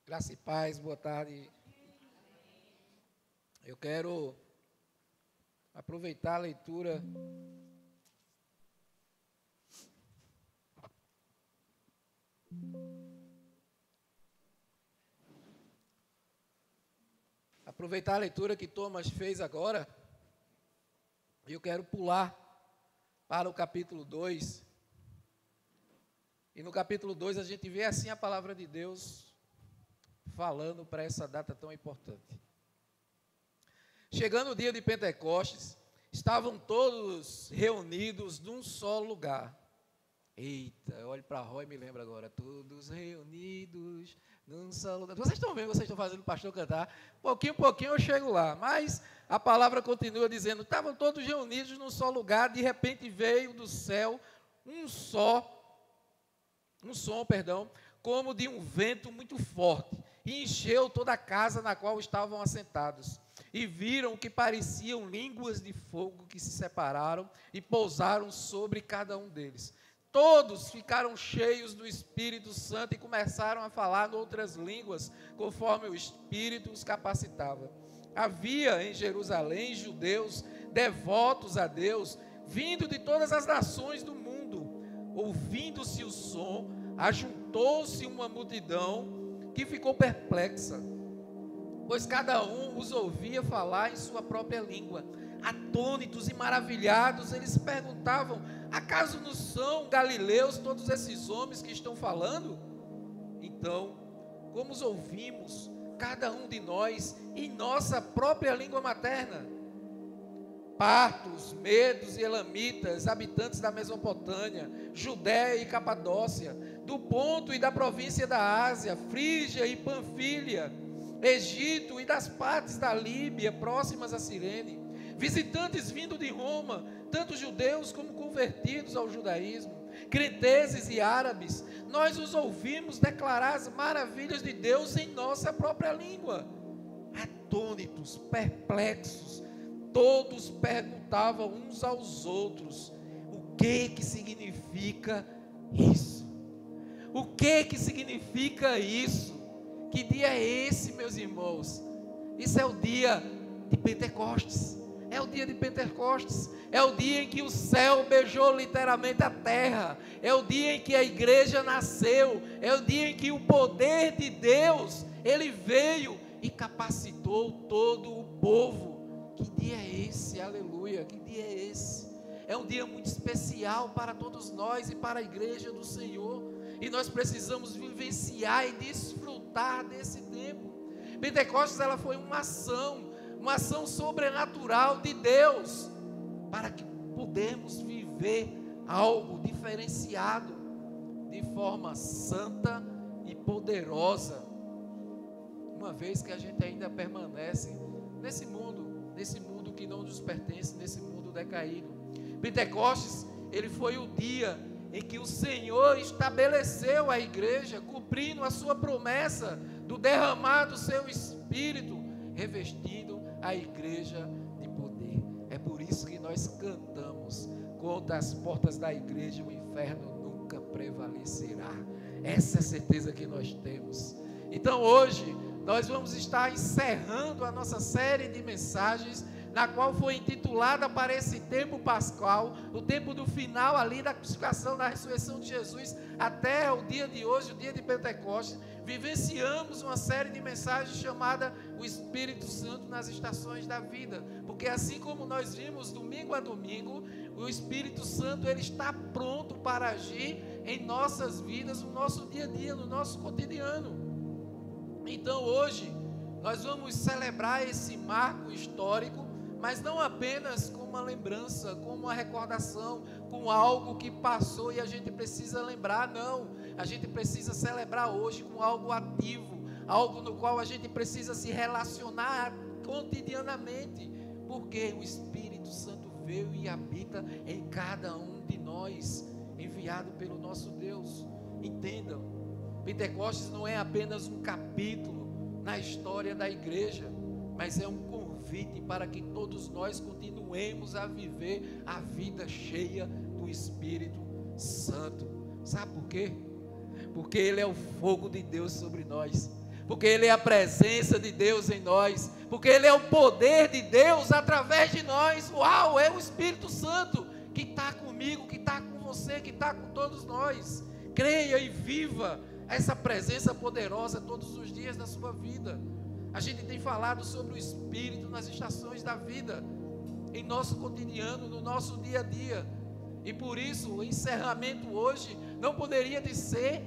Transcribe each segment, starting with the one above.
Graça e paz, boa tarde. Eu quero aproveitar a leitura que Thomas fez agora. E eu quero pular para o capítulo 2. E no capítulo 2 a gente vê assim a palavra de Deus falando para essa data tão importante. Chegando o dia de Pentecostes, estavam todos reunidos num só lugar. Eita, eu olho para a Roy e me lembro agora. Todos reunidos num só lugar. Vocês estão vendo, vocês estão fazendo o pastor cantar. Pouquinho eu chego lá. Mas a palavra continua dizendo, estavam todos reunidos num só lugar. De repente veio do céu um som, como de um vento muito forte. E encheu toda a casa na qual estavam assentados. E viram que pareciam línguas de fogo que se separaram e pousaram sobre cada um deles. Todos ficaram cheios do Espírito Santo e começaram a falar outras línguas, conforme o Espírito os capacitava. Havia em Jerusalém judeus devotos a Deus, vindo de todas as nações do mundo. Ouvindo-se o som, ajuntou-se uma multidão que ficou perplexa, pois cada um os ouvia falar em sua própria língua. Atônitos e maravilhados, eles perguntavam: acaso não são galileus todos esses homens que estão falando? Então, como os ouvimos, cada um de nós, em nossa própria língua materna? Partos, medos e elamitas, habitantes da Mesopotâmia, Judéia e Capadócia, do Ponto e da província da Ásia, Frígia e Panfilha, Egito e das partes da Líbia, próximas a Cirene, visitantes vindo de Roma, tanto judeus como convertidos ao judaísmo, cretenses e árabes, nós os ouvimos declarar as maravilhas de Deus em nossa própria língua. Atônitos, perplexos, todos perguntavam uns aos outros: o que significa isso? O que significa isso? Que dia é esse, meus irmãos? Isso é o dia de Pentecostes. É o dia de Pentecostes. É o dia em que o céu beijou literalmente a terra. É o dia em que a igreja nasceu. É o dia em que o poder de Deus, ele veio e capacitou todo o povo. Que dia é esse? Aleluia. Que dia é esse? É um dia muito especial para todos nós e para a igreja do Senhor. E nós precisamos vivenciar e desfrutar desse tempo. Pentecostes, ela foi uma ação sobrenatural de Deus, para que pudemos viver algo diferenciado, de forma santa e poderosa, uma vez que a gente ainda permanece nesse mundo que não nos pertence, nesse mundo decaído. Pentecostes, ele foi o dia em que o Senhor estabeleceu a igreja, cumprindo a sua promessa do derramar do seu Espírito, revestindo a igreja de poder. É por isso que nós cantamos: contra as portas da igreja o inferno nunca prevalecerá. Essa é a certeza que nós temos. Então hoje nós vamos estar encerrando a nossa série de mensagens, na qual foi intitulada para esse tempo pascal, o tempo do final ali da crucificação, da ressurreição de Jesus, até o dia de hoje, o dia de Pentecostes. Vivenciamos uma série de mensagens chamada o Espírito Santo nas estações da vida, porque assim como nós vimos domingo a domingo, o Espírito Santo, ele está pronto para agir em nossas vidas, no nosso dia a dia, no nosso cotidiano. Então hoje nós vamos celebrar esse marco histórico, mas não apenas com uma lembrança, com uma recordação, com algo que passou e a gente precisa lembrar, não. A gente precisa celebrar hoje com algo ativo, algo no qual a gente precisa se relacionar cotidianamente, porque o Espírito Santo veio e habita em cada um de nós, enviado pelo nosso Deus. Entendam, Pentecostes não é apenas um capítulo na história da igreja, mas é um convite para que todos nós continuemos a viver a vida cheia do Espírito Santo. Sabe por quê? Porque Ele é o fogo de Deus sobre nós. porque Ele é a presença de Deus em nós, porque Ele é o poder de Deus através de nós. Uau, é o Espírito Santo que está comigo, que está com você, que está com todos nós. Creia e viva essa presença poderosa todos os dias da sua vida. A gente tem falado sobre o Espírito nas estações da vida, em nosso cotidiano, no nosso dia a dia. E por isso o encerramento hoje não poderia ser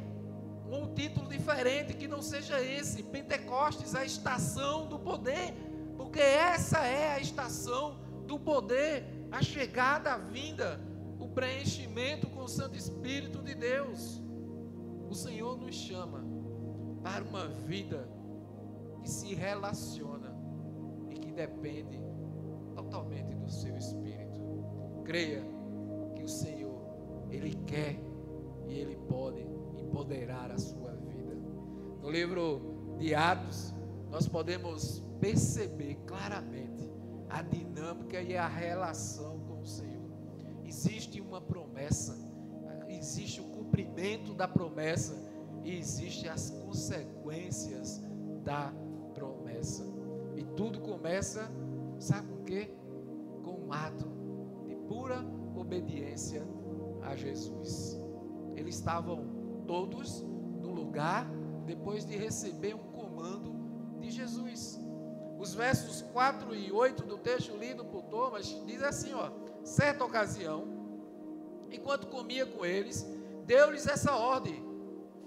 um título diferente, que não seja esse: Pentecostes, a estação do poder. Porque essa é a estação do poder, a chegada, a vinda, o preenchimento com o Santo Espírito de Deus. O Senhor nos chama para uma vida que se relaciona e que depende totalmente do seu Espírito. Creia que o Senhor, Ele quer e Ele pode empoderar a sua vida. No livro de Atos, nós podemos perceber claramente a dinâmica e a relação com o Senhor. Existe uma promessa, existe o cumprimento da promessa e existem as consequências da promessa. E tudo começa, sabe com o quê? Com um ato de pura obediência a Jesus. Eles estavam todos no lugar depois de receber um comando de Jesus. Os versos 4 e 8 do texto lido por Thomas diz assim, ó: certa ocasião, enquanto comia com eles, deu-lhes essa ordem: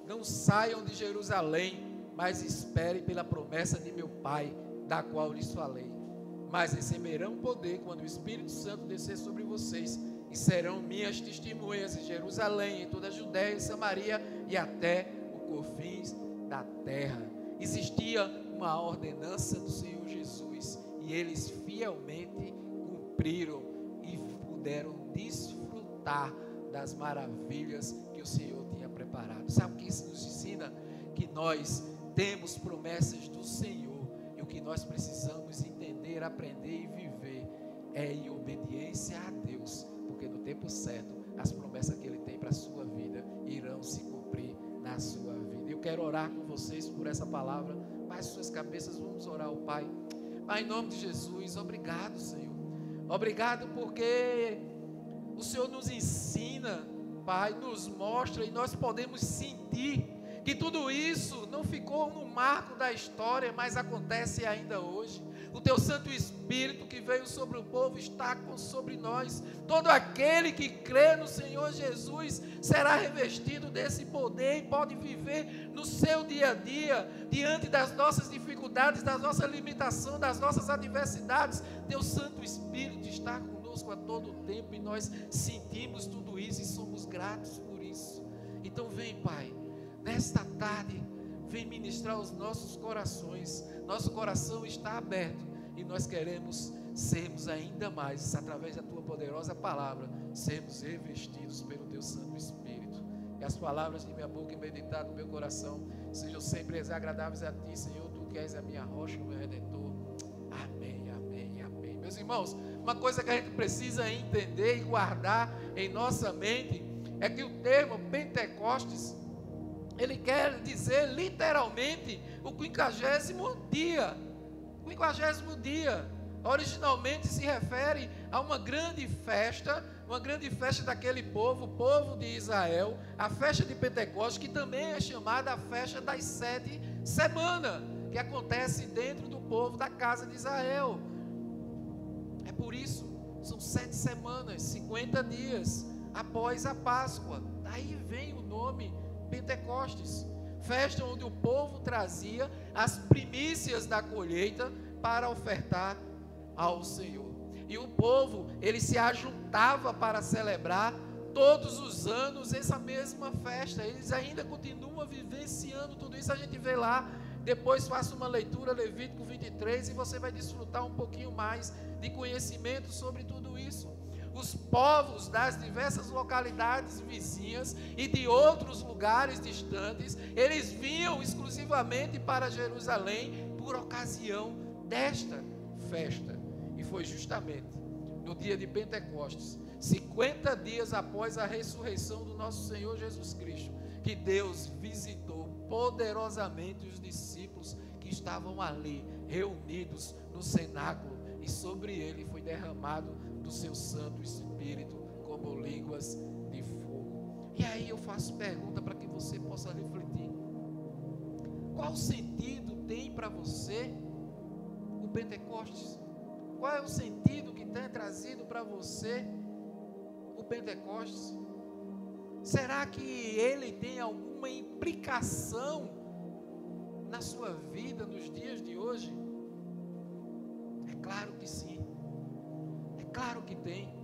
não saiam de Jerusalém, mas esperem pela promessa de meu Pai, da qual lhes falei. Mas receberão poder quando o Espírito Santo descer sobre vocês, e serão minhas testemunhas em Jerusalém, em toda a Judéia e Samaria e até os confins da terra. Existia uma ordenança do Senhor Jesus, e eles fielmente cumpriram e puderam desfrutar das maravilhas que o Senhor tinha preparado. Sabe o que isso nos ensina? Que nós temos promessas do Senhor, e o que nós precisamos entender, aprender e viver é em obediência a Deus, porque no tempo certo as promessas que Ele tem para a sua vida irão se cumprir na sua vida. Eu quero orar com vocês por essa palavra. Baixe suas cabeças, vamos orar ao Pai. Pai, em nome de Jesus, obrigado, Senhor. Obrigado porque o Senhor nos ensina, Pai, nos mostra, e nós podemos sentir que tudo isso não ficou no marco da história, mas acontece ainda hoje. O Teu Santo Espírito que veio sobre o povo está sobre nós. Todo aquele que crê no Senhor Jesus será revestido desse poder e pode viver no seu dia a dia, diante das nossas dificuldades, das nossas limitações, das nossas adversidades. Teu Santo Espírito está conosco a todo o tempo, e nós sentimos tudo isso e somos gratos por isso. Então vem, Pai, nesta tarde, vem ministrar os nossos corações. Nosso coração está aberto e nós queremos sermos ainda mais, através da Tua poderosa palavra, sermos revestidos pelo Teu Santo Espírito. Que as palavras de minha boca e meditar do meu coração sejam sempre agradáveis a Ti, Senhor. Tu que és a minha rocha, o meu Redentor. Amém, amém, amém. Meus irmãos, uma coisa que a gente precisa entender e guardar em nossa mente é que o termo Pentecostes, ele quer dizer literalmente o 50º dia. O 50º dia originalmente se refere a uma grande festa daquele povo, o povo de Israel, a festa de Pentecostes, que também é chamada a festa das 7 semanas, que acontece dentro do povo da casa de Israel. É por isso, são 7 semanas, 50 dias após a Páscoa. Daí vem o nome Pentecostes, festa onde o povo trazia as primícias da colheita para ofertar ao Senhor. E o povo, ele se ajuntava para celebrar todos os anos essa mesma festa. Eles ainda continuam vivenciando tudo isso. A gente vê lá, depois faça uma leitura, Levítico 23, e você vai desfrutar um pouquinho mais de conhecimento sobre tudo isso. Os povos das diversas localidades vizinhas e de outros lugares distantes, eles vinham exclusivamente para Jerusalém por ocasião desta festa. E foi justamente no dia de Pentecostes, 50 dias após a ressurreição do nosso Senhor Jesus Cristo, que Deus visitou poderosamente os discípulos que estavam ali, reunidos no cenáculo, e sobre ele foi derramado do seu Santo Espírito, como línguas de fogo. E aí eu faço pergunta para que você possa refletir. Qual sentido tem para você o Pentecostes? Qual é o sentido que tem trazido para você o Pentecostes? Será que ele tem alguma implicação na sua vida nos dias de hoje? É claro que sim. É claro que tem.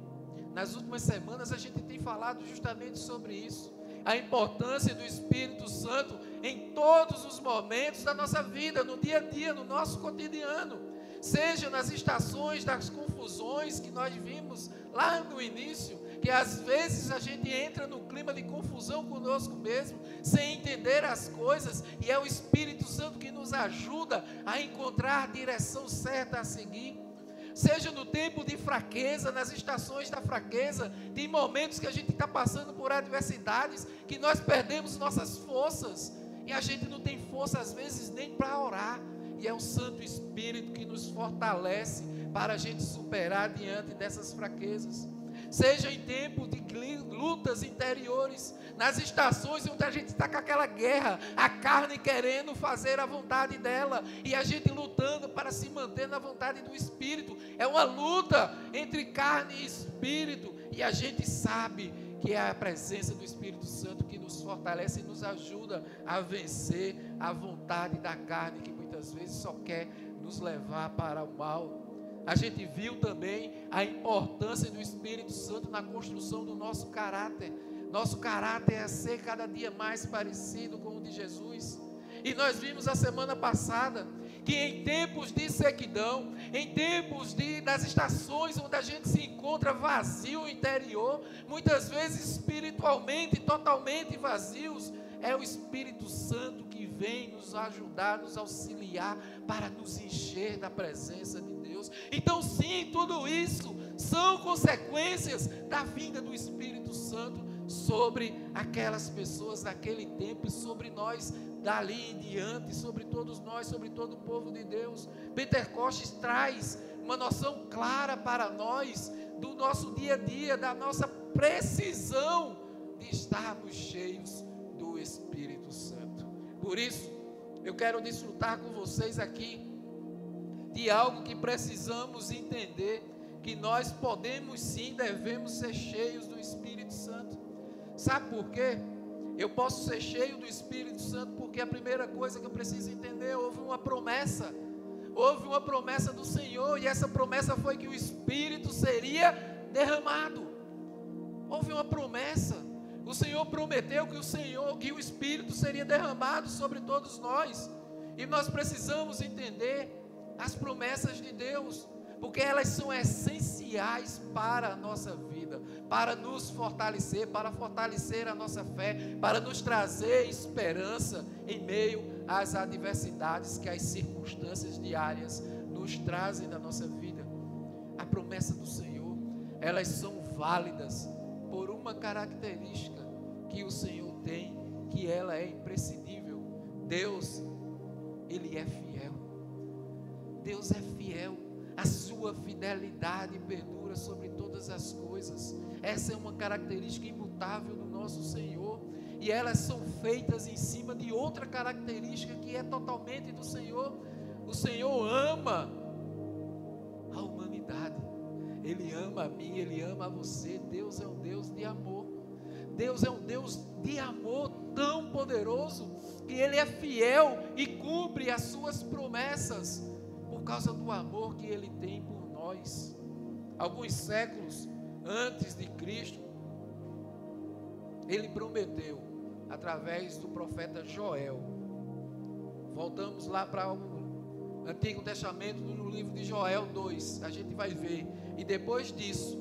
Nas últimas semanas a gente tem falado justamente sobre isso. A importância do Espírito Santo em todos os momentos da nossa vida, no dia a dia, no nosso cotidiano. Seja nas estações das confusões que nós vimos lá no início, que às vezes a gente entra no clima de confusão conosco mesmo, sem entender as coisas, e é o Espírito Santo que nos ajuda a encontrar a direção certa a seguir. Seja no tempo de fraqueza, nas estações da fraqueza, tem momentos que a gente está passando por adversidades, que nós perdemos nossas forças, e a gente não tem força às vezes nem para orar, e é o Santo Espírito que nos fortalece para a gente superar diante dessas fraquezas. Seja em tempo de lutas interiores, nas estações onde a gente está com aquela guerra, a carne querendo fazer a vontade dela, e a gente lutando para se manter na vontade do Espírito. É uma luta entre carne e Espírito, e a gente sabe que é a presença do Espírito Santo que nos fortalece e nos ajuda a vencer a vontade da carne, que muitas vezes só quer nos levar para o mal. A gente viu também a importância do Espírito Santo na construção do nosso caráter. Nosso caráter é ser cada dia mais parecido com o de Jesus. E nós vimos a semana passada que em tempos de sequidão, em tempos das estações onde a gente se encontra vazio interior, muitas vezes espiritualmente totalmente vazios, é o Espírito Santo que vem nos ajudar, nos auxiliar para nos encher da presença de Deus. Então sim, tudo isso são consequências da vinda do Espírito Santo sobre aquelas pessoas daquele tempo e sobre nós dali em diante, sobre todos nós, sobre todo o povo de Deus. Pentecostes traz uma noção clara para nós do nosso dia a dia, da nossa precisão de estarmos cheios do Espírito Santo. Por isso, eu quero desfrutar com vocês aqui de algo que precisamos entender, que nós podemos sim, devemos ser cheios do Espírito Santo. Sabe por quê? Eu posso ser cheio do Espírito Santo porque a primeira coisa que eu preciso entender, houve uma promessa do Senhor, e essa promessa foi que o Espírito seria derramado. Houve uma promessa. O Senhor prometeu que o Espírito seria derramado sobre todos nós, e nós precisamos entender as promessas de Deus, porque elas são essenciais para a nossa vida, para nos fortalecer, para fortalecer a nossa fé, para nos trazer esperança em meio às adversidades que as circunstâncias diárias nos trazem na nossa vida. A promessa do Senhor, elas são válidas por uma característica que o Senhor tem, que ela é imprescindível. Deus, Ele é fiel. Deus é fiel. A sua fidelidade perdura sobre todas as coisas. Essa é uma característica imutável do nosso Senhor, e elas são feitas em cima de outra característica que é totalmente do Senhor. O Senhor ama a humanidade, Ele ama a mim, Ele ama a você. Deus é um Deus de amor. Deus é um Deus de amor tão poderoso que Ele é fiel e cumpre as suas promessas por causa do amor que Ele tem por nós. Alguns séculos antes de Cristo, Ele prometeu através do profeta Joel. Voltamos lá para o Antigo Testamento, no livro de Joel 2, a gente vai ver: e depois disso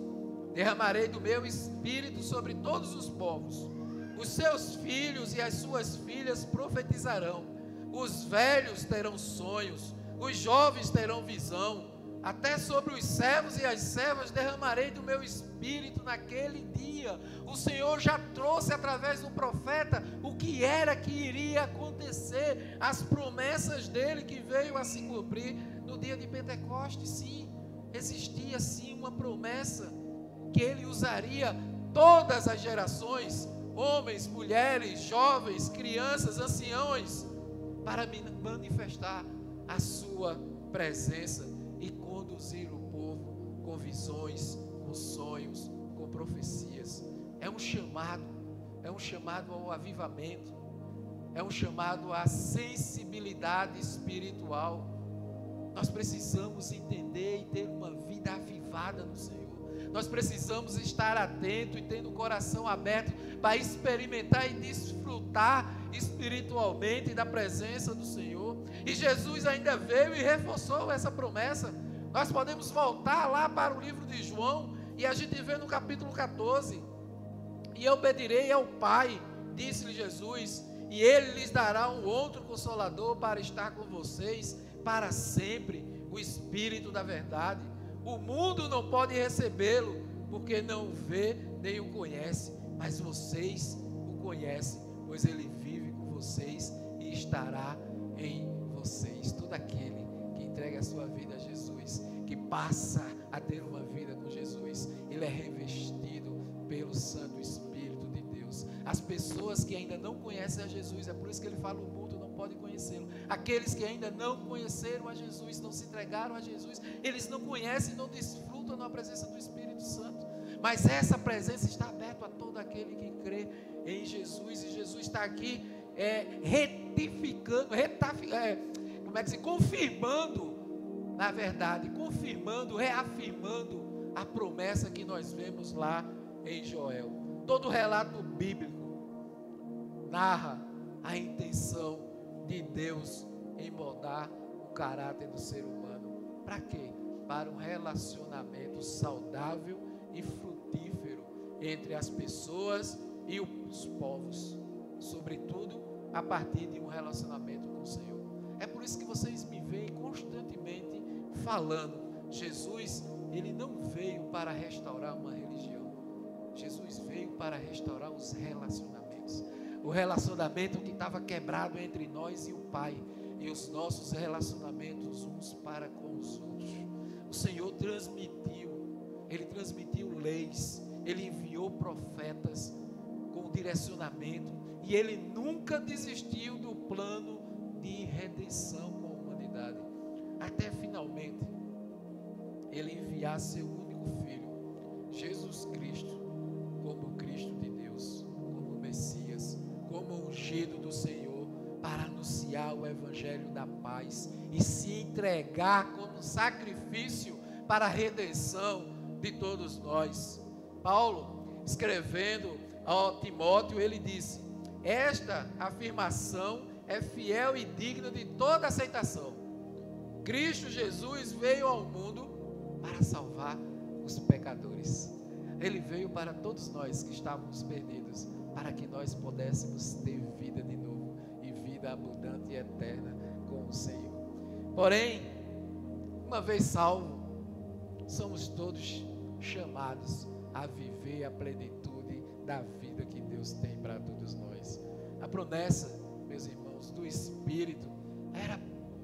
derramarei do meu Espírito sobre todos os povos, os seus filhos e as suas filhas profetizarão, os velhos terão sonhos, os jovens terão visão, até sobre os servos e as servas derramarei do meu espírito naquele dia. O Senhor já trouxe através do profeta o que era que iria acontecer, as promessas dele que veio a se cumprir no dia de Pentecostes. Sim, existia sim uma promessa que ele usaria todas as gerações, homens, mulheres, jovens, crianças, anciões, para manifestar a sua presença e conduzir o povo com visões, com sonhos, com profecias. É um chamado ao avivamento, é um chamado à sensibilidade espiritual. Nós precisamos entender e ter uma vida avivada no Senhor. Nós precisamos estar atento e tendo o coração aberto para experimentar e desfrutar espiritualmente da presença do Senhor. E Jesus ainda veio e reforçou essa promessa. Nós podemos voltar lá para o livro de João e a gente vê no capítulo 14: e eu pedirei ao Pai, disse-lhe Jesus, e Ele lhes dará um outro Consolador para estar com vocês para sempre, o Espírito da verdade. O mundo não pode recebê-lo, porque não o vê nem o conhece, mas vocês o conhecem, pois Ele vive com vocês e estará em vocês. Todo aquele que entrega a sua vida a Jesus, que passa a ter uma vida com Jesus, ele é revestido pelo Santo Espírito de Deus. As pessoas que ainda não conhecem a Jesus, é por isso que ele fala: o mundo não pode conhecê-lo. Aqueles que ainda não conheceram a Jesus, não se entregaram a Jesus, eles não conhecem, não desfrutam na presença do Espírito Santo. Mas essa presença está aberta a todo aquele que crê em Jesus, e Jesus está aqui confirmando, na verdade, reafirmando a promessa que nós vemos lá em Joel. Todo o relato bíblico narra a intenção de Deus em moldar o caráter do ser humano. Para quê? Para um relacionamento saudável e frutífero entre as pessoas e os povos, sobretudo a partir de um relacionamento com o Senhor. É por isso que vocês me veem constantemente falando: Jesus, ele não veio para restaurar uma religião, Jesus veio para restaurar os relacionamentos. O relacionamento que estava quebrado entre nós e o Pai, e os nossos relacionamentos uns para com os outros. O Senhor Ele transmitiu leis, Ele enviou profetas com direcionamento, e Ele nunca desistiu do plano de redenção com a humanidade, até finalmente Ele enviar seu único Filho, Jesus Cristo, como Cristo de Deus, como Messias, como ungido do Senhor, para anunciar o Evangelho da paz e se entregar como sacrifício para a redenção de todos nós. Paulo, escrevendo a Timóteo, ele disse: esta afirmação é fiel e digna de toda aceitação. Cristo Jesus veio ao mundo para salvar os pecadores. Ele veio para todos nós que estávamos perdidos, para que nós pudéssemos ter vida de novo, e vida abundante e eterna com o Senhor. Porém, uma vez salvo, somos todos chamados a viver a plenitude da vida que Deus tem para todos nós. A promessa, meus irmãos, do Espírito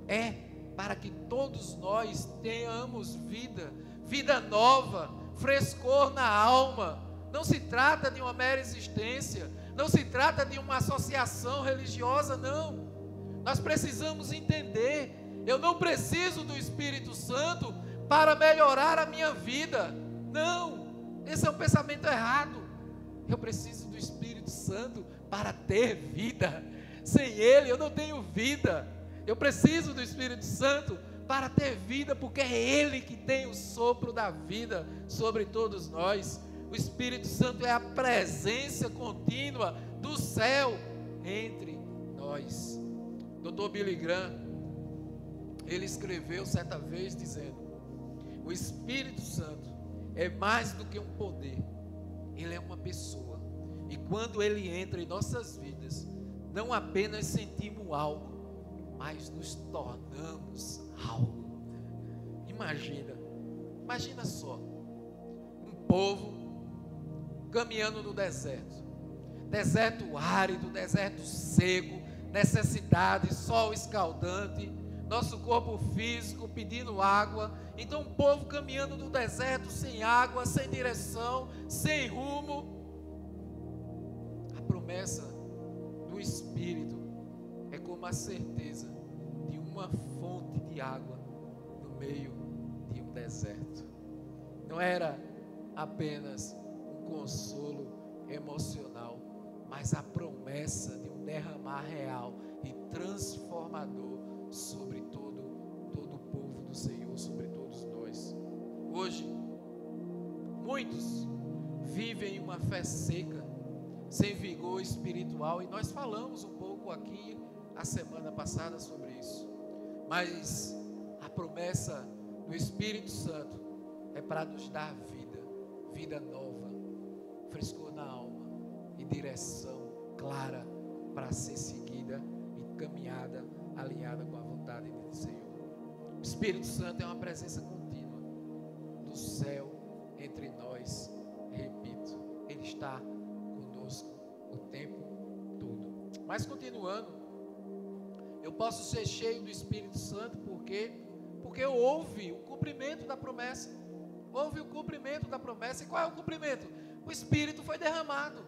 é para que todos nós tenhamos vida nova, frescor na alma. Não se trata de uma mera existência, não se trata de uma associação religiosa, não. Nós precisamos entender: eu não preciso do Espírito Santo para melhorar a minha vida. Não, esse é um pensamento errado. Eu preciso do Espírito Santo para ter vida. Sem Ele eu não tenho vida. Eu preciso do Espírito Santo para ter vida, porque é Ele que tem o sopro da vida sobre todos nós. O Espírito Santo é a presença contínua do céu entre nós. Dr. Billy Graham, ele escreveu certa vez dizendo: o Espírito Santo é mais do que um poder, ele é uma pessoa. E quando ele entra em nossas vidas, não apenas sentimos algo, mas nos tornamos algo. Imagina só, um povo caminhando no deserto, deserto árido, deserto seco, necessidade, sol escaldante, nosso corpo físico pedindo água. Então um povo caminhando no deserto, sem água, sem direção, sem rumo. A promessa do Espírito é como a certeza de uma fonte de água no meio de um deserto. Não era apenas um consolo emocional, mas a promessa de um derramar real e transformador sobre todo o povo do Senhor, sobre todos nós. Hoje, muitos vivem uma fé seca, sem vigor espiritual, e nós falamos um pouco aqui a semana passada sobre isso. Mas a promessa do Espírito Santo é para nos dar vida nova, frescor na alma e direção clara para ser seguida e caminhada, alinhada com a vontade do Senhor. O Espírito Santo é uma presença contínua do céu entre nós. Repito, Ele está conosco o tempo todo. Mas continuando, eu posso ser cheio do Espírito Santo porque houve o cumprimento da promessa. Houve o cumprimento da promessa. E qual é o cumprimento? O Espírito foi derramado.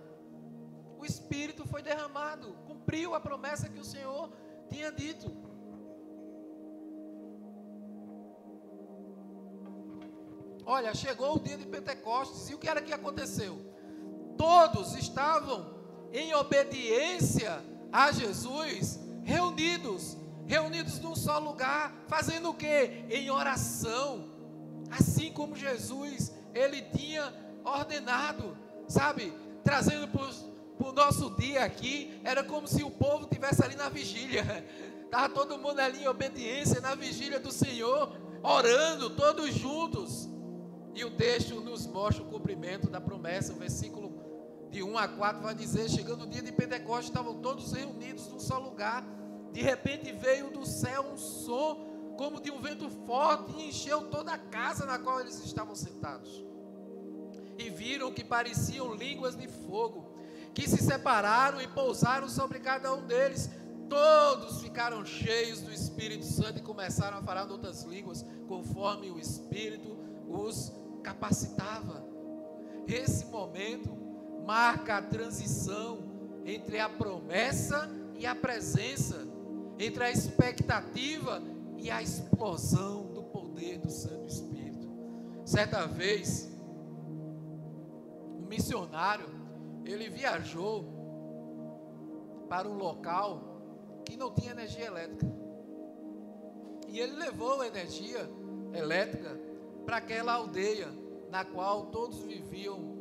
O Espírito foi derramado. Cumpriu a promessa que o Senhor tinha dito. Olha, chegou o dia de Pentecostes. E o que era que aconteceu? Todos estavam em obediência a Jesus, reunidos num só lugar, fazendo o quê? Em oração, assim como Jesus, Ele tinha ordenado, sabe, trazendo para o nosso dia aqui, era como se o povo estivesse ali na vigília, estava todo mundo ali em obediência, na vigília do Senhor, orando, todos juntos, e o texto nos mostra o cumprimento da promessa. O versículo de 1 a 4 vai dizer: chegando o dia de Pentecostes, estavam todos reunidos num só lugar. De repente veio do céu um som como de um vento forte e encheu toda a casa na qual eles estavam sentados. E viram que pareciam línguas de fogo, que se separaram e pousaram sobre cada um deles. Todos ficaram cheios do Espírito Santo e começaram a falar em outras línguas, conforme o Espírito os capacitava. Esse momento marca a transição entre a promessa e a presença, entre a expectativa e a explosão do poder do Santo Espírito. Certa vez, um missionário, ele viajou para um local que não tinha energia elétrica, e ele levou a energia elétrica para aquela aldeia na qual todos viviam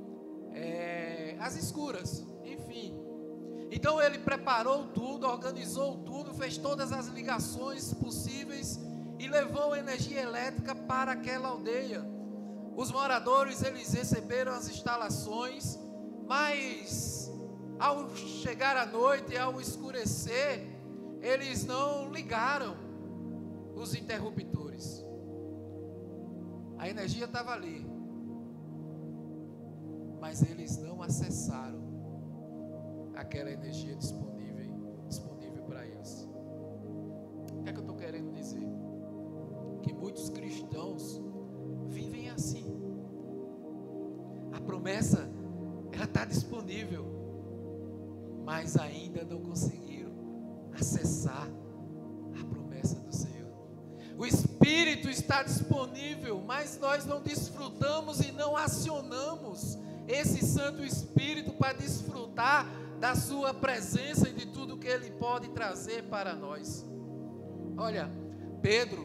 às escuras, enfim. Então ele preparou tudo, organizou tudo, fez todas as ligações possíveis e levou a energia elétrica para aquela aldeia. Os moradores, eles receberam as instalações, mas ao chegar à noite, ao escurecer, eles não ligaram os interruptores. A energia estava ali, mas eles não acessaram aquela energia disponível para eles. O que é que eu estou querendo dizer? Que muitos cristãos vivem assim. A promessa, ela está disponível, mas ainda não conseguiram acessar a promessa do Senhor. O Espírito está disponível, mas nós não desfrutamos e não acionamos esse Santo Espírito para desfrutar da sua presença e de tudo que Ele pode trazer para nós. Olha, Pedro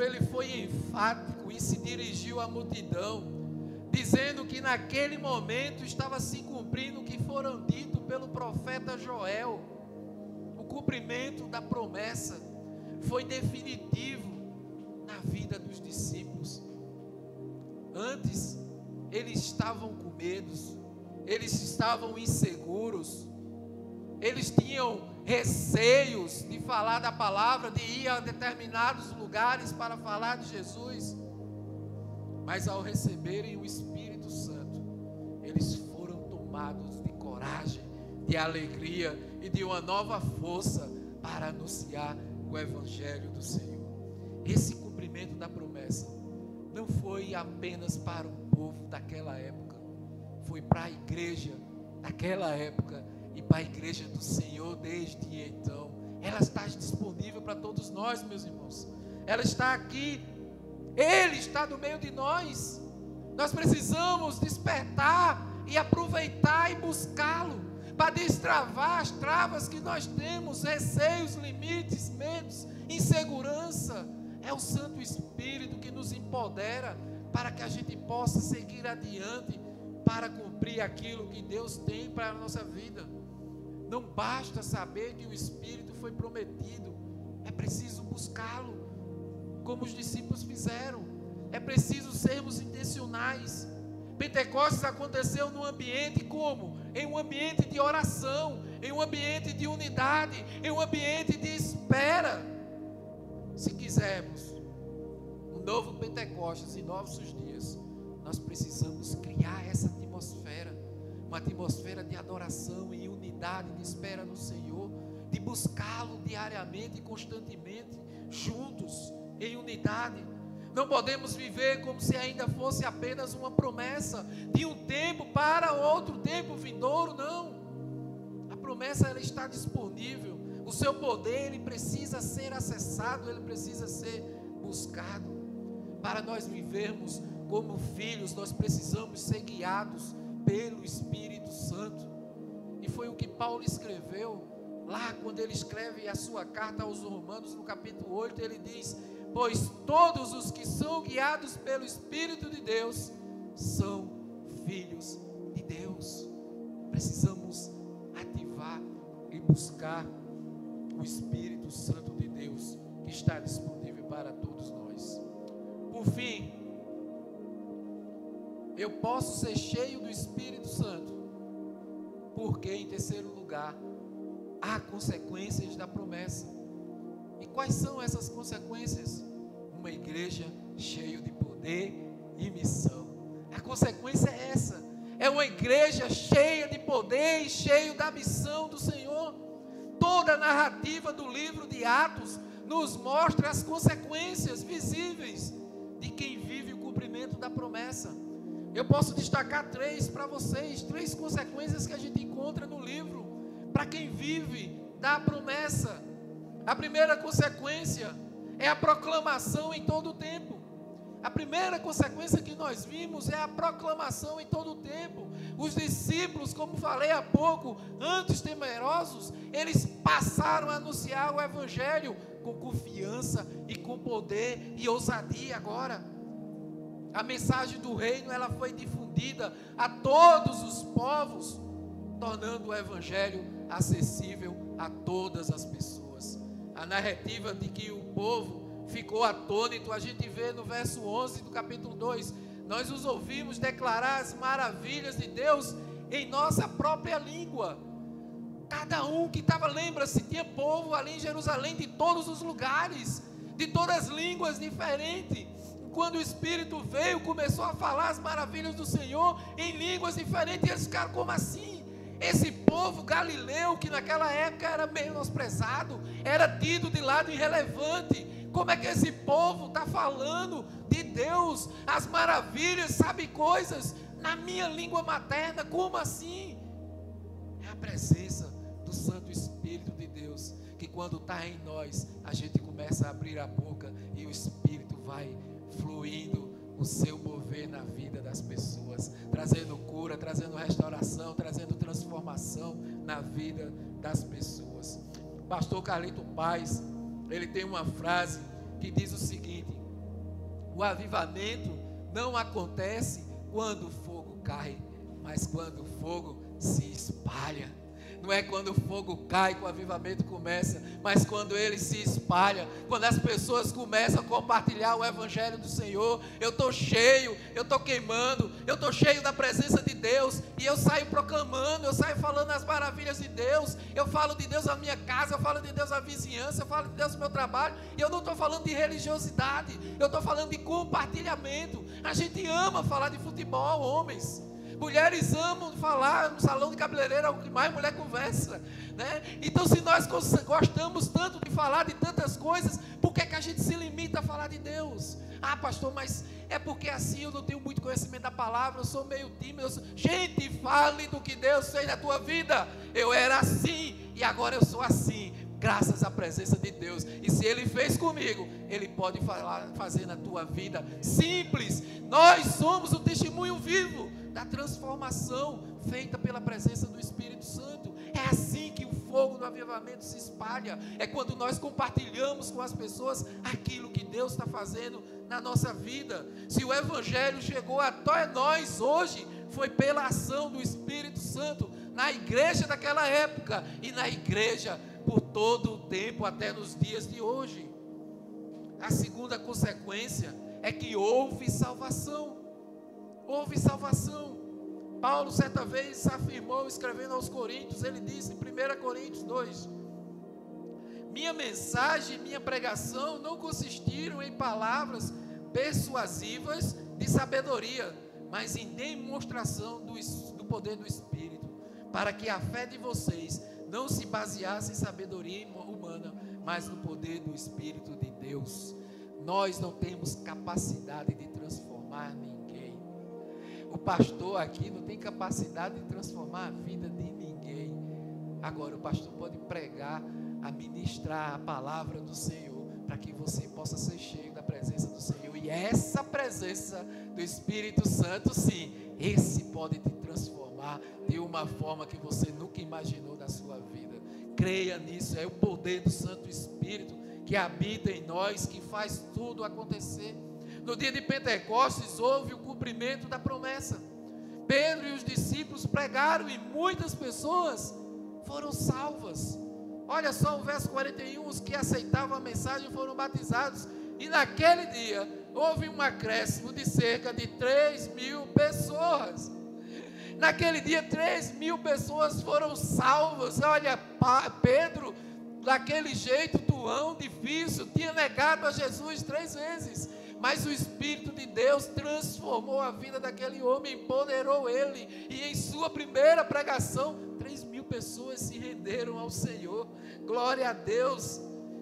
ele foi enfático e se dirigiu à multidão, dizendo que naquele momento estava se cumprindo o que foram dito pelo profeta Joel. O cumprimento da promessa foi definitivo na vida dos discípulos. Antes, eles estavam com medo, eles estavam inseguros, eles tinham receios de falar da palavra, de ir a determinados lugares para falar de Jesus. Mas ao receberem o Espírito Santo, eles foram tomados de coragem, de alegria e de uma nova força para anunciar o Evangelho do Senhor. Esse cumprimento da promessa não foi apenas para o povo daquela época, foi para a igreja daquela época e para a igreja do Senhor desde então. Ela está disponível para todos nós, meus irmãos. Ela está aqui, Ele está no meio de nós. Nós precisamos despertar e aproveitar e buscá-lo para destravar as travas que nós temos, receios, limites, medos, insegurança. É o Santo Espírito que nos empodera para que a gente possa seguir adiante para cumprir aquilo que Deus tem para a nossa vida. Não basta saber que o Espírito foi prometido, é preciso buscá-lo, como os discípulos fizeram. É preciso sermos intencionais. Pentecostes aconteceu num ambiente como? Em um ambiente de oração, em um ambiente de unidade, em um ambiente de espera. Se quisermos um novo Pentecostes em nossos dias, nós precisamos criar essa atmosfera, uma atmosfera de adoração e unidade, de espera no Senhor, de buscá-lo diariamente e constantemente, juntos, em unidade. Não podemos viver como se ainda fosse apenas uma promessa de um tempo para outro tempo vindouro, não. A promessa, ela está disponível. O seu poder, ele precisa ser acessado, ele precisa ser buscado. Para nós vivermos como filhos, nós precisamos ser guiados pelo Espírito Santo. E foi o que Paulo escreveu lá, quando ele escreve a sua carta aos Romanos, no capítulo 8, ele diz: pois todos os que são guiados pelo Espírito de Deus são filhos de Deus. Precisamos ativar e buscar o Espírito Santo de Deus, que está disponível para todos nós. Por fim, eu posso ser cheio do Espírito Santo, porque, em terceiro lugar, há consequências da promessa. E quais são essas consequências? Uma igreja cheia de poder e missão. A consequência é essa. É uma igreja cheia de poder e cheia da missão do Senhor. Toda a narrativa do livro de Atos nos mostra as consequências visíveis de quem vive o cumprimento da promessa. Eu posso destacar três para vocês, três consequências que a gente encontra no livro, para quem vive da promessa. A primeira consequência é a proclamação em todo o tempo. A primeira consequência que nós vimos é a proclamação em todo o tempo. Os discípulos, como falei há pouco, antes temerosos, eles passaram a anunciar o Evangelho com confiança e com poder e ousadia agora. A mensagem do reino, ela foi difundida a todos os povos, tornando o Evangelho acessível a todas as pessoas. A narrativa de que o povo ficou atônito, a gente vê no verso 11 do capítulo 2, nós os ouvimos declarar as maravilhas de Deus em nossa própria língua. Cada um que estava, lembra-se, tinha povo ali em Jerusalém de todos os lugares, de todas as línguas diferentes. Quando o Espírito veio, começou a falar as maravilhas do Senhor em línguas diferentes, e eles ficaram: como assim? Esse povo galileu, que naquela época era menosprezado, era tido de lado irrelevante, como é que esse povo está falando de Deus, as maravilhas, sabe coisas, na minha língua materna? Como assim? É a presença do Santo Espírito de Deus, que quando está em nós, a gente começa a abrir a boca e o Espírito vai fluindo o seu mover na vida das pessoas, trazendo cura, trazendo restauração, trazendo transformação na vida das pessoas. Pastor Carlito Paz, ele tem uma frase que diz o seguinte: o avivamento não acontece quando o fogo cai, mas quando o fogo se espalha. Não é quando o fogo cai que o avivamento começa, mas quando ele se espalha, quando as pessoas começam a compartilhar o Evangelho do Senhor. Eu estou cheio, eu estou queimando, eu estou cheio da presença de Deus, e eu saio proclamando, eu saio falando as maravilhas de Deus, eu falo de Deus na minha casa, eu falo de Deus na vizinhança, eu falo de Deus no meu trabalho, e eu não estou falando de religiosidade, eu estou falando de compartilhamento. A gente ama falar de futebol, homens. Mulheres amam falar no salão de cabeleireiro, é o que mais mulher conversa, né? Então, se nós gostamos tanto de falar de tantas coisas, por que a gente se limita a falar de Deus? Ah, pastor, mas é porque assim eu não tenho muito conhecimento da palavra, eu sou meio tímido. Gente, fale do que Deus fez na tua vida. Eu era assim e agora eu sou assim, graças à presença de Deus. E se Ele fez comigo, Ele pode fazer na tua vida. Simples. Nós somos o testemunho vivo da transformação feita pela presença do Espírito Santo. É assim que o fogo do avivamento se espalha. É quando nós compartilhamos com as pessoas aquilo que Deus está fazendo na nossa vida. Se o Evangelho chegou até nós hoje, foi pela ação do Espírito Santo na igreja daquela época e na igreja por todo o tempo até nos dias de hoje. A segunda consequência é que houve salvação. Houve salvação. Paulo certa vez afirmou, escrevendo aos Coríntios, ele disse em 1 Coríntios 2: minha mensagem, minha pregação não consistiram em palavras persuasivas de sabedoria, mas em demonstração do poder do Espírito, para que a fé de vocês não se baseasse em sabedoria humana, mas no poder do Espírito de Deus. Nós não temos capacidade de transformar ninguém. O pastor aqui não tem capacidade de transformar a vida de ninguém. Agora, o pastor pode pregar, ministrar a palavra do Senhor, para que você possa ser cheio da presença do Senhor. E essa presença do Espírito Santo, sim, esse pode te transformar de uma forma que você nunca imaginou na sua vida. Creia nisso, é o poder do Santo Espírito que habita em nós, que faz tudo acontecer. No dia de Pentecostes houve o cumprimento da promessa. Pedro e os discípulos pregaram e muitas pessoas foram salvas. Olha só o verso 41, os que aceitavam a mensagem foram batizados. E naquele dia houve um acréscimo de cerca de 3.000 pessoas. Naquele dia 3.000 pessoas foram salvas. Olha, Pedro, daquele jeito doão, difícil, tinha negado a Jesus 3 vezes. Mas o Espírito de Deus transformou a vida daquele homem, empoderou ele. E em sua primeira pregação, 3.000 pessoas se renderam ao Senhor. Glória a Deus.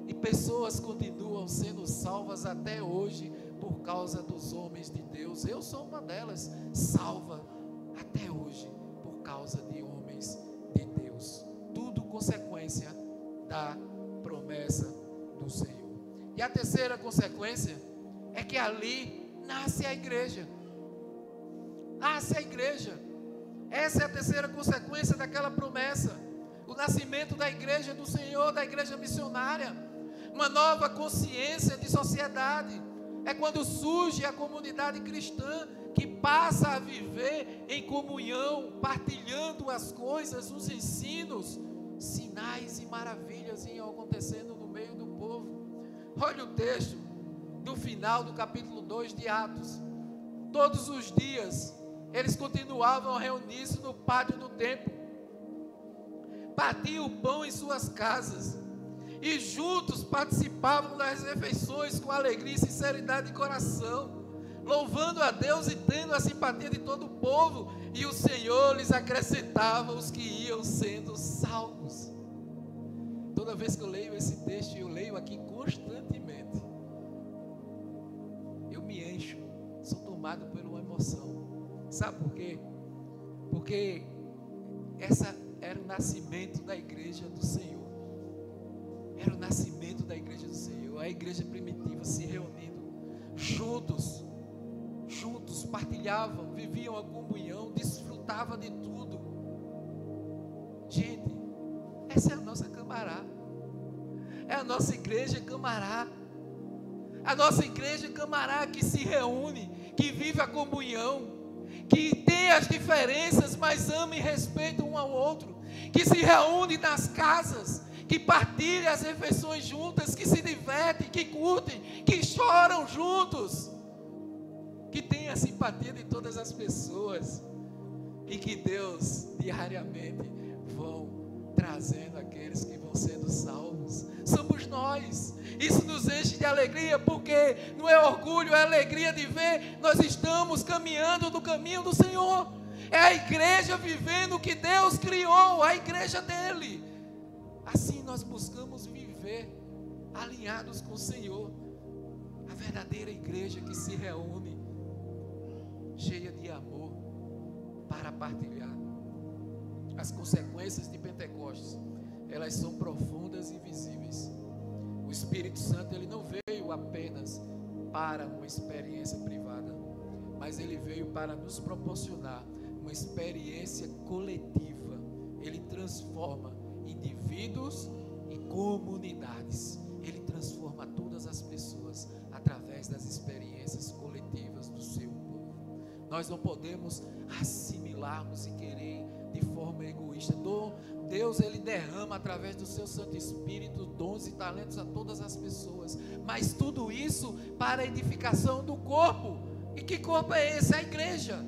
E pessoas continuam sendo salvas até hoje por causa dos homens de Deus. Eu sou uma delas, salva até hoje por causa de homens de Deus. Tudo consequência da promessa do Senhor. E a terceira consequência é que ali nasce a igreja. Nasce a igreja. Essa é a terceira consequência daquela promessa. O nascimento da igreja do Senhor, da igreja missionária. Uma nova consciência de sociedade. É quando surge a comunidade cristã que passa a viver em comunhão, partilhando as coisas, os ensinos, sinais e maravilhas iam acontecendo no meio do povo. Olha o texto do final do capítulo 2 de Atos. Todos os dias eles continuavam a reunir-se no pátio do templo, partiam o pão em suas casas e juntos participavam das refeições com alegria e sinceridade de coração, louvando a Deus e tendo a simpatia de todo o povo, e o Senhor lhes acrescentava os que iam sendo salvos. Toda vez que eu leio esse texto, eu leio aqui constantemente, eu me encho, sou tomado por uma emoção. Sabe por quê? Porque essa era o nascimento da igreja do Senhor. Era o nascimento da igreja do Senhor. A igreja primitiva se reunindo juntos, partilhavam, viviam a comunhão, desfrutavam de tudo. Gente, essa é a nossa Camará. É a nossa igreja Camará. A nossa igreja Camará que se reúne, que vive a comunhão, que tem as diferenças, mas ama e respeita um ao outro, que se reúne nas casas, que partilha as refeições juntas, que se divertem, que curtem, que choram juntos, que tem a simpatia de todas as pessoas, e que Deus diariamente vão trazendo aqueles que vão sendo salvos. Somos nós. Isso nos enche de alegria, porque não é orgulho, é alegria de ver nós estamos caminhando no caminho do Senhor. É a igreja vivendo o que Deus criou, a igreja dele. Assim nós buscamos viver alinhados com o Senhor. A verdadeira igreja que se reúne, cheia de amor, para partilhar. As consequências de Pentecostes, elas são profundas e visíveis. O Espírito Santo, ele não veio apenas para uma experiência privada, mas ele veio para nos proporcionar uma experiência coletiva. Ele transforma indivíduos e comunidades. Ele transforma todas as pessoas através das experiências coletivas do seu povo. Nós não podemos assimilarmos e querer de forma egoísta. Deus, ele derrama através do seu Santo Espírito dons e talentos a todas as pessoas, mas tudo isso para a edificação do corpo. E que corpo é esse? A igreja.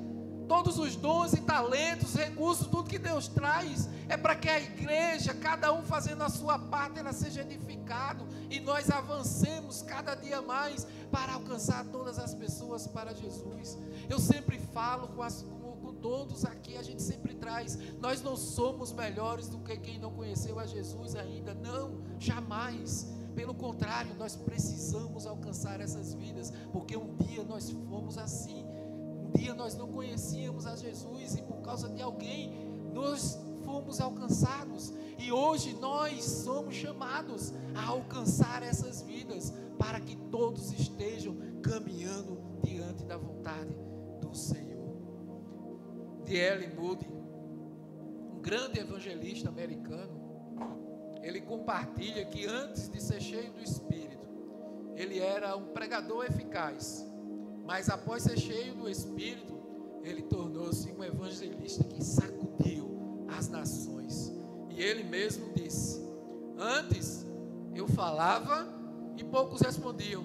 Todos os dons e talentos, recursos, tudo que Deus traz é para que a igreja, cada um fazendo a sua parte, ela seja edificado e nós avancemos cada dia mais para alcançar todas as pessoas para Jesus. Eu sempre falo com todos aqui, a gente sempre traz, nós não somos melhores do que quem não conheceu a Jesus ainda, não, jamais. Pelo contrário, nós precisamos alcançar essas vidas, porque um dia nós fomos assim. Um dia nós não conhecíamos a Jesus e por causa de alguém nós fomos alcançados, e hoje nós somos chamados a alcançar essas vidas para que todos estejam caminhando diante da vontade do Senhor. D.L. Moody, um grande evangelista americano, ele compartilha que antes de ser cheio do Espírito, ele era um pregador eficaz, mas após ser cheio do Espírito, ele tornou-se um evangelista que sacudiu as nações. E ele mesmo disse: antes eu falava e poucos respondiam,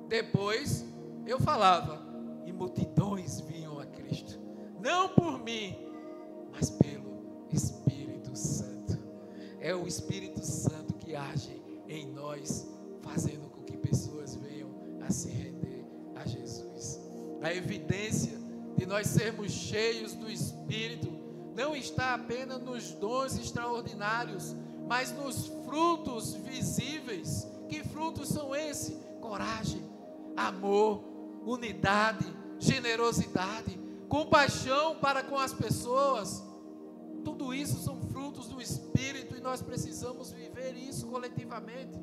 depois eu falava e multidões vinham a Cristo, não por mim, mas pelo Espírito Santo. É o Espírito Santo que age em nós, fazendo com que pessoas venham a se render a Jesus. A evidência de nós sermos cheios do Espírito não está apenas nos dons extraordinários, mas nos frutos visíveis. Que frutos são esses? Coragem, amor, unidade, generosidade, compaixão para com as pessoas. Tudo isso são frutos do Espírito e nós precisamos viver isso coletivamente.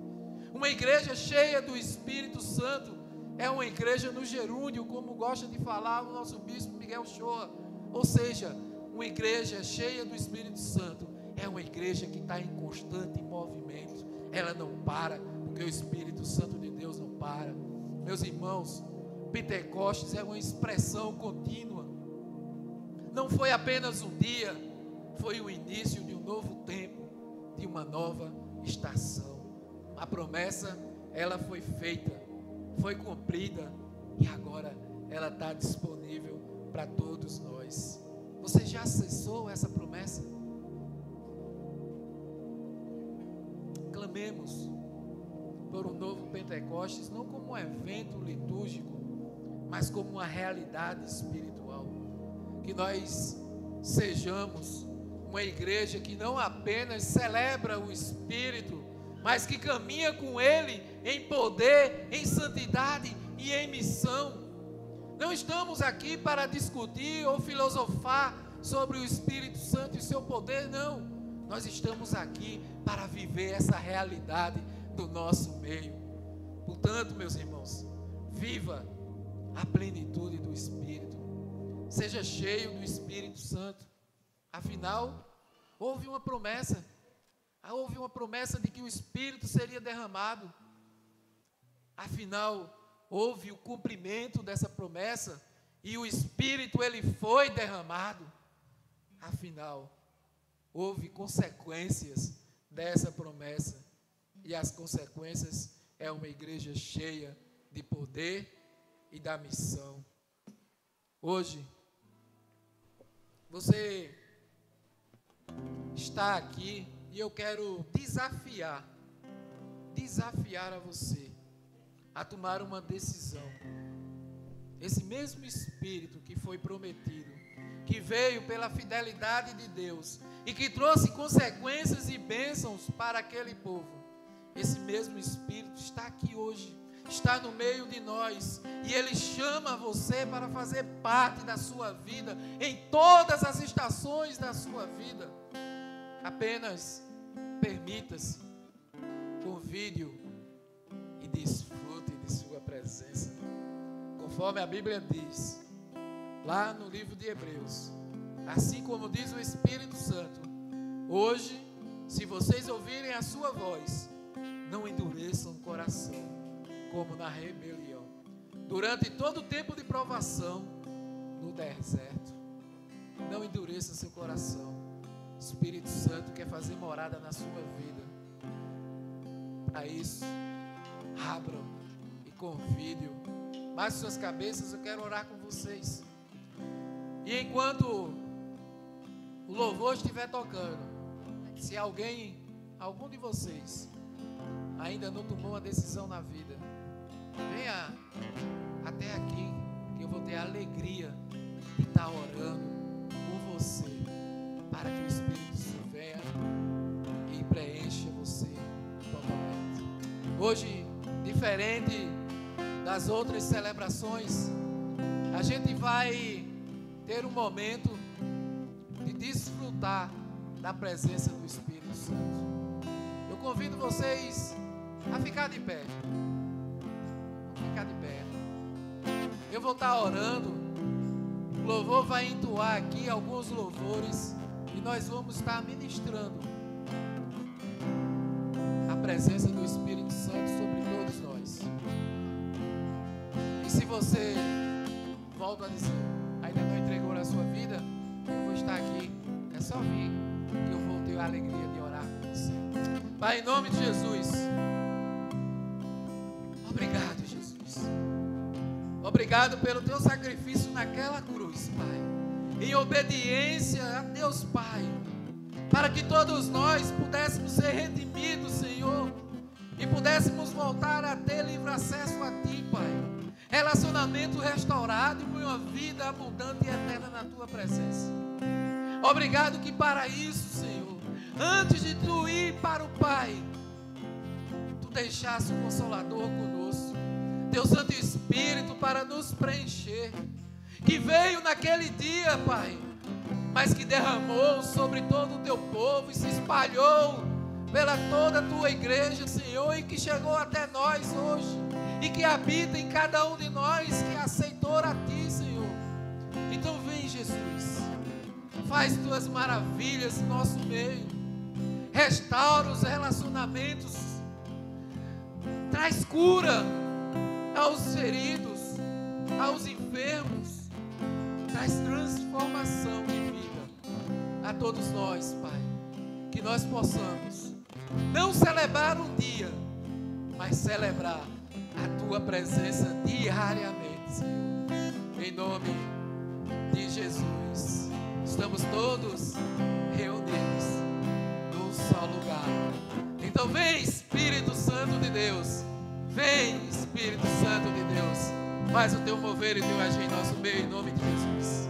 Uma igreja cheia do Espírito Santo é uma igreja no gerúndio, como gosta de falar o nosso bispo Miguel Shoa. Ou seja, uma igreja cheia do Espírito Santo é uma igreja que está em constante movimento. Ela não para, porque o Espírito Santo de Deus não para. Meus irmãos, Pentecostes é uma expressão contínua. Não foi apenas um dia, foi o início de um novo tempo, de uma nova estação. A promessa, ela foi feita, foi cumprida e agora ela está disponível para todos nós. Você já acessou essa promessa? Clamemos por um novo Pentecostes, não como um evento litúrgico, mas como uma realidade espiritual. Que nós sejamos uma igreja que não apenas celebra o Espírito, mas que caminha com Ele em poder, em santidade e em missão. Não estamos aqui para discutir ou filosofar sobre o Espírito Santo e seu poder, não. Nós estamos aqui para viver essa realidade do nosso meio. Portanto, meus irmãos, viva a plenitude do Espírito. Seja cheio do Espírito Santo. Afinal, houve uma promessa. Houve uma promessa de que o Espírito seria derramado. Afinal, houve o cumprimento dessa promessa e o Espírito, ele foi derramado. Afinal, houve consequências dessa promessa, e as consequências é uma igreja cheia de poder e da missão. Hoje, você está aqui e eu quero desafiar a você a tomar uma decisão. Esse mesmo Espírito que foi prometido, que veio pela fidelidade de Deus e que trouxe consequências e bênçãos para aquele povo, esse mesmo Espírito está aqui hoje, está no meio de nós, e Ele chama você para fazer parte da sua vida, em todas as estações da sua vida. Apenas permita-se, convide-o e desfrute de sua presença. Conforme a Bíblia diz, lá no livro de Hebreus, assim como diz o Espírito Santo, hoje, se vocês ouvirem a sua voz, não endureçam o coração, como na rebelião, durante todo o tempo de provação no deserto. Não endureça seu coração. O Espírito Santo quer fazer morada na sua vida. Para isso, abram e convide-o. Baixe suas cabeças, eu quero orar com vocês. E enquanto o louvor estiver tocando, se algum de vocês ainda não tomou uma decisão na vida, venha até aqui, que eu vou ter a alegria de estar orando por você, para que o Espírito Santo venha e preencha você totalmente. Hoje, diferente das outras celebrações, a gente vai ter um momento de desfrutar da presença do Espírito Santo. Eu convido vocês a ficar de pé. Ficar de pé. Eu vou estar orando. O louvor vai entoar aqui alguns louvores e nós vamos estar ministrando a presença do Espírito Santo sobre todos nós. E se você, volto a dizer, ainda não entregou na sua vida, eu vou estar aqui. É só vir que eu vou ter a alegria de orar com você. Pai, em nome de Jesus, obrigado, Jesus. Obrigado pelo teu sacrifício naquela cruz, Pai. Em obediência a Deus, Pai, para que todos nós pudéssemos ser redimidos, Senhor, e pudéssemos voltar a ter livre acesso a Ti, Pai. Relacionamento restaurado e uma vida abundante e eterna na Tua presença. Obrigado que para isso, Senhor, antes de Tu ir para o Pai, Tu deixaste o Consolador conosco, Teu Santo Espírito para nos preencher, que veio naquele dia, Pai, mas que derramou sobre todo o Teu povo e se espalhou pela toda a Tua igreja, Senhor, e que chegou até nós hoje, e que habita em cada um de nós que aceitou a Ti, Senhor. Então vem, Jesus, faz Tuas maravilhas em nosso meio, restaura os relacionamentos, traz cura aos feridos, aos enfermos, traz transformação de vida a todos nós, Pai, que nós possamos não celebrar um dia, mas celebrar a Tua presença diariamente, Senhor, em nome de Jesus. Estamos todos reunidos num só lugar. Então vem, Espírito Santo de Deus, vem, Espírito Santo de Deus, faz o Teu mover e o Teu agir em nosso meio, em nome de Jesus.